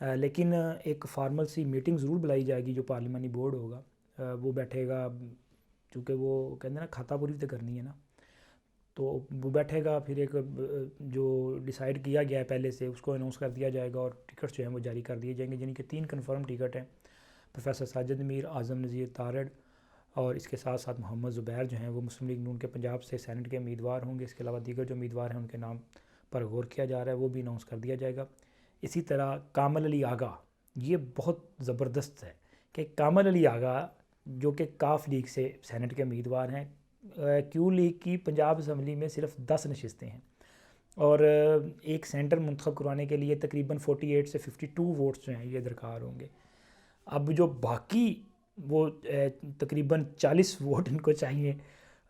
لیکن ایک formal C meeting ضرور بلائی جائے گی جو پارلیمانی بورڈ ہوگا، وہ بیٹھے گا، چونکہ وہ کہتے ہیں نا کھاتا پوری تو کرنی ہے نا، تو وہ بیٹھے گا، پھر ایک جو ڈیسائیڈ کیا گیا ہے پہلے سے اس کو اناؤنس کر دیا جائے گا، اور ٹکٹس جو ہیں وہ جاری کر دیے جائیں گے، جن کے 3 کنفرم ٹکٹ ہیں، پروفیسر ساجد میر، اعظم نذیر تارڑ، اور اس کے ساتھ ساتھ محمد زبیر جو ہیں وہ مسلم لیگ نون کے پنجاب سے سینٹ کے امیدوار ہوں گے۔ اس کے علاوہ دیگر جو امیدوار ہیں ان کے نام پر غور کیا جا رہا ہے، وہ بھی اناؤنس کر دیا جائے گا۔ اسی طرح کامل علی آغا، یہ بہت زبردست ہے کہ کامل علی آغا جو کہ کاف لیگ سے سینٹ کے امیدوار ہیں، کیو لیگ کی پنجاب اسمبلی میں صرف 10 نشستیں ہیں، اور ایک سینٹر منتخب کروانے کے لیے تقریباً 48 سے 52 ووٹس جو ہیں یہ درکار ہوں گے۔ اب جو باقی وہ تقریباً 40 ووٹ ان کو چاہیے،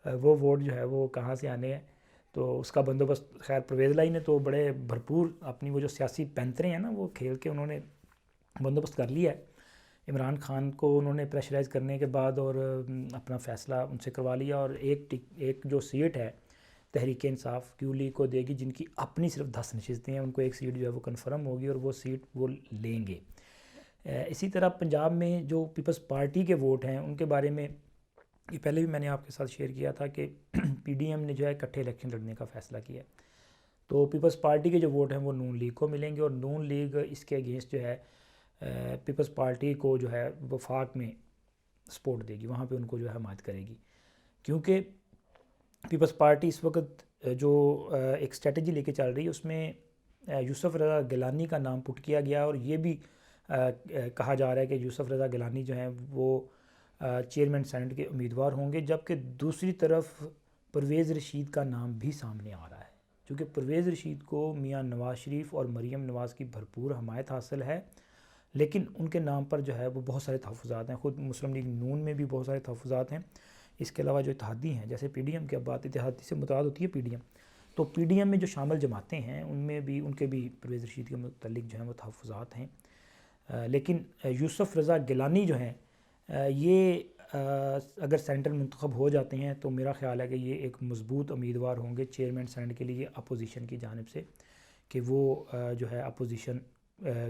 وہ ووٹ جو ہے وہ کہاں سے آنے ہیں، تو اس کا بندوبست خیر پرویز لائی نے تو بڑے بھرپور اپنی وہ جو سیاسی پینتریں ہیں نا وہ کھیل کے انہوں نے بندوبست کر لیا ہے۔ عمران خان کو انہوں نے پریشرائز کرنے کے بعد اور اپنا فیصلہ ان سے کروا لیا، اور ایک جو سیٹ ہے تحریک انصاف کیو لیگ کو دے گی، جن کی اپنی صرف 10 نشستیں ہیں، ان کو ایک سیٹ جو ہے وہ کنفرم ہوگی اور وہ سیٹ وہ لیں گے۔ اسی طرح پنجاب میں جو پیپلز پارٹی کے ووٹ ہیں ان کے بارے میں یہ پہلے بھی میں نے آپ کے ساتھ شیئر کیا تھا کہ پی ڈی ایم نے جو ہے اکٹھے الیکشن لڑنے کا فیصلہ کیا ہے، تو پیپلز پارٹی کے جو ووٹ ہیں وہ نون لیگ کو ملیں گے، اور نون لیگ اس کے اگینسٹ جو ہے پیپلز پارٹی کو جو ہے وفاق میں سپورٹ دے گی، وہاں پہ ان کو جو ہے حمایت کرے گی، کیونکہ پیپلز پارٹی اس وقت جو ایک اسٹریٹجی لے کے چل رہی ہے اس میں یوسف رضا گیلانی کا نام پٹ کیا گیا، اور یہ بھی کہا جا رہا ہے کہ یوسف رضا گیلانی جو ہیں وہ چیئرمین سینٹ کے امیدوار ہوں گے، جبکہ دوسری طرف پرویز رشید کا نام بھی سامنے آ رہا ہے، چونکہ پرویز رشید کو میاں نواز شریف اور مریم نواز کی بھرپور حمایت حاصل ہے، لیکن ان کے نام پر جو ہے وہ بہت سارے تحفظات ہیں، خود مسلم لیگ نون میں بھی بہت سارے تحفظات ہیں، اس کے علاوہ جو اتحادی ہیں جیسے پی ڈی ایم کی اب بات اتحادی سے متعلق ہوتی ہے پی ڈی ایم، تو پی ڈی ایم میں جو شامل جماعتیں ہیں ان میں بھی ان کے بھی پرویز رشید کے متعلق جو ہیں وہ تحفظات ہیں، لیکن یوسف رضا گیلانی جو ہیں یہ اگر سینٹر منتخب ہو جاتے ہیں تو میرا خیال ہے کہ یہ ایک مضبوط امیدوار ہوں گے چیئرمین سینٹ کے لیے اپوزیشن کی جانب سے، کہ وہ جو ہے اپوزیشن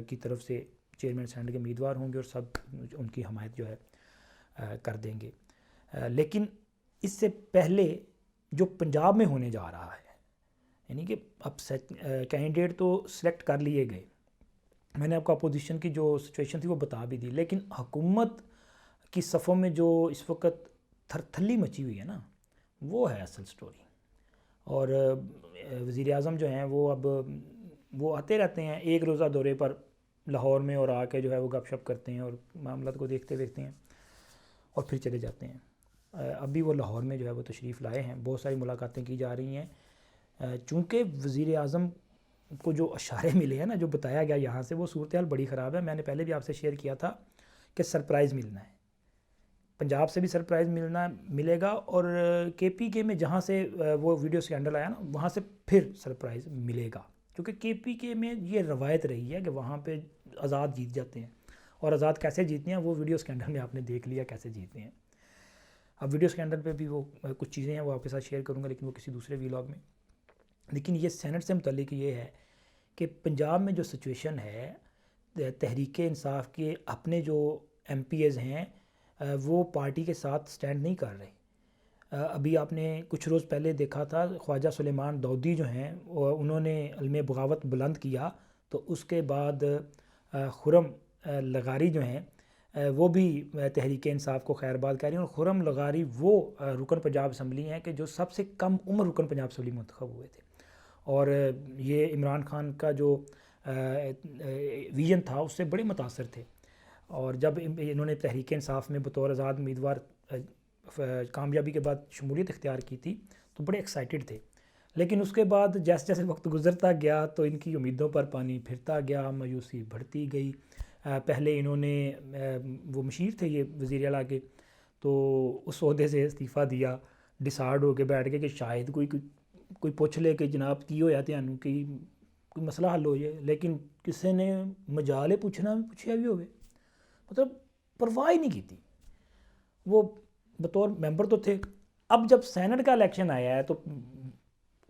کی طرف سے چیئرمین سینٹ کے امیدوار ہوں گے اور سب ان کی حمایت جو ہے کر دیں گے۔ لیکن اس سے پہلے جو پنجاب میں ہونے جا رہا ہے، یعنی کہ اب کینڈیڈیٹ تو سلیکٹ کر لیے گئے، میں نے آپ کو اپوزیشن کی جو سچویشن تھی وہ بتا بھی دی، لیکن حکومت کی صفوں میں جو اس وقت تھرتھلی مچی ہوئی ہے نا وہ ہے اصل سٹوری، اور وزیر اعظم جو ہیں وہ اب وہ آتے رہتے ہیں ایک روزہ دورے پر لاہور میں، اور آ کے جو ہے وہ گپ شپ کرتے ہیں اور معاملات کو دیکھتے ہیں اور پھر چلے جاتے ہیں۔ ابھی وہ لاہور میں جو ہے وہ تشریف لائے ہیں، بہت ساری ملاقاتیں کی جا رہی ہیں، چونکہ وزیر اعظم کو جو اشارے ملے ہیں نا، جو بتایا گیا یہاں سے، وہ صورتحال بڑی خراب ہے۔ میں نے پہلے بھی آپ سے شیئر کیا تھا کہ سرپرائز ملنا ہے، پنجاب سے بھی سرپرائز ملے گا، اور کے پی کے میں جہاں سے وہ ویڈیو سکینڈل آیا نا وہاں سے پھر سرپرائز ملے گا، کیونکہ کے پی کے میں یہ روایت رہی ہے کہ وہاں پہ آزاد جیت جاتے ہیں، اور آزاد کیسے جیتے ہیں وہ ویڈیو سکینڈل میں آپ نے دیکھ لیا کیسے جیتے ہیں۔ اب ویڈیو سکینڈل پہ بھی وہ کچھ چیزیں ہیں وہ آپ کے ساتھ شیئر کروں گا، لیکن وہ کسی دوسرے ویلاگ میں۔ لیکن یہ سینٹ سے متعلق یہ ہے کہ پنجاب میں جو سچویشن ہے، تحریک انصاف کے اپنے جو ایم پی ایز ہیں وہ پارٹی کے ساتھ سٹینڈ نہیں کر رہے۔ ابھی آپ نے کچھ روز پہلے دیکھا تھا خواجہ سلیمان داؤدی جو ہیں انہوں نے علم بغاوت بلند کیا، تو اس کے بعد خرم لغاری جو ہیں وہ بھی تحریک انصاف کو خیر باد کہہ رہی ہیں، اور خرم لغاری وہ رکن پنجاب اسمبلی ہیں کہ جو سب سے کم عمر رکن پنجاب اسمبلی منتخب ہوئے تھے، اور یہ عمران خان کا جو ویژن تھا اس سے بڑے متاثر تھے، اور جب انہوں نے تحریک انصاف میں بطور آزاد امیدوار کامیابی کے بعد شمولیت اختیار کی تھی تو بڑے ایکسائٹڈ تھے، لیکن اس کے بعد جیسے جیسے وقت گزرتا گیا تو ان کی امیدوں پر پانی پھرتا گیا، مایوسی بڑھتی گئی۔ پہلے انہوں نے وہ مشیر تھے یہ وزیر اعلیٰ کے، تو اس عہدے سے استعفیٰ دیا، ڈسارڈ ہو کے بیٹھ گئے کہ شاید کوئی پوچھ لے کہ جناب کی ہویا تھانوں کہ کوئی مسئلہ حل ہو جائے، لیکن کسی نے مجالے پوچھنا پوچھیا بھی ہوئے، مطلب پرواہ ہی نہیں کی تھی، وہ بطور ممبر تو تھے۔ اب جب سینٹ کا الیکشن آیا ہے تو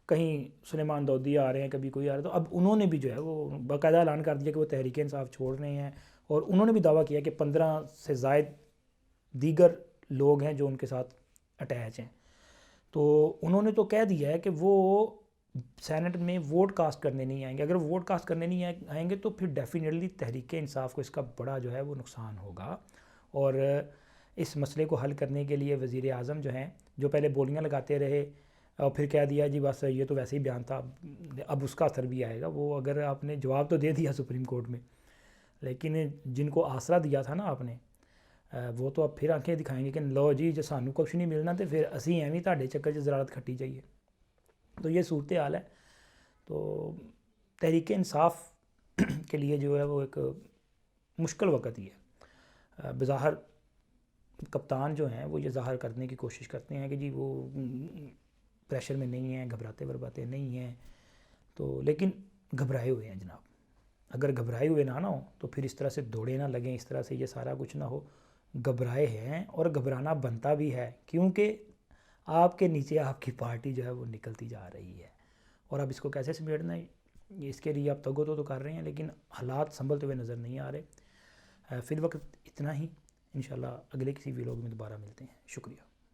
کہیں سلیمان دودی آ رہے ہیں، کبھی کوئی آ رہا ہے، تو اب انہوں نے بھی جو ہے وہ باقاعدہ اعلان کر دیا کہ وہ تحریک انصاف چھوڑ رہے ہیں، اور انہوں نے بھی دعویٰ کیا کہ 15 سے زائد دیگر لوگ ہیں جو ان کے ساتھ اٹیچ ہیں. تو انہوں نے تو کہہ دیا ہے کہ وہ سینٹ میں ووٹ کاسٹ کرنے نہیں آئیں گے. اگر ووٹ کاسٹ کرنے نہیں آئیں گے تو پھر ڈیفینیٹلی تحریک انصاف کو اس کا بڑا جو ہے وہ نقصان ہوگا. اور اس مسئلے کو حل کرنے کے لیے وزیر اعظم جو ہیں، جو پہلے بولیاں لگاتے رہے اور پھر کہہ دیا جی بس یہ تو ویسے ہی بیان تھا، اب اس کا اثر بھی آئے گا. وہ اگر آپ نے جواب تو دے دیا سپریم کورٹ میں، لیکن جن کو آسرا دیا تھا نا آپ نے، وہ تو اب پھر آنکھیں دکھائیں گے کہ لو جی جو سانوں کچھ نہیں ملنا تو پھر اسی ایویں تہاڈے چکر 'ਚ زرارت کھٹی جائیے. تو یہ صورتحال ہے. تو تحریک انصاف کے لیے جو ہے وہ ایک مشکل وقت ہی ہے. بظاہر کپتان جو ہیں وہ یہ ظاہر کرنے کی کوشش کرتے ہیں کہ جی وہ پریشر میں نہیں ہیں، گھبراتے ورباتے نہیں ہیں، تو لیکن گھبرائے ہوئے ہیں جناب. اگر گھبرائے ہوئے نہ ہو تو پھر اس طرح سے دوڑے نہ لگیں، اس طرح سے یہ سارا کچھ نہ ہو. گھبرائے ہیں اور گھبرانا بنتا بھی ہے، کیونکہ آپ کے نیچے آپ کی پارٹی جو ہے وہ نکلتی جا رہی ہے، اور اب اس کو کیسے سمیٹنا ہے اس کے لیے آپ تگو تو کر رہے ہیں، لیکن حالات سنبھلتے ہوئے نظر نہیں آ رہے. فی الوقت اتنا ہی. انشاءاللہ اگلے کسی ویلوگ میں دوبارہ ملتے ہیں. شکریہ.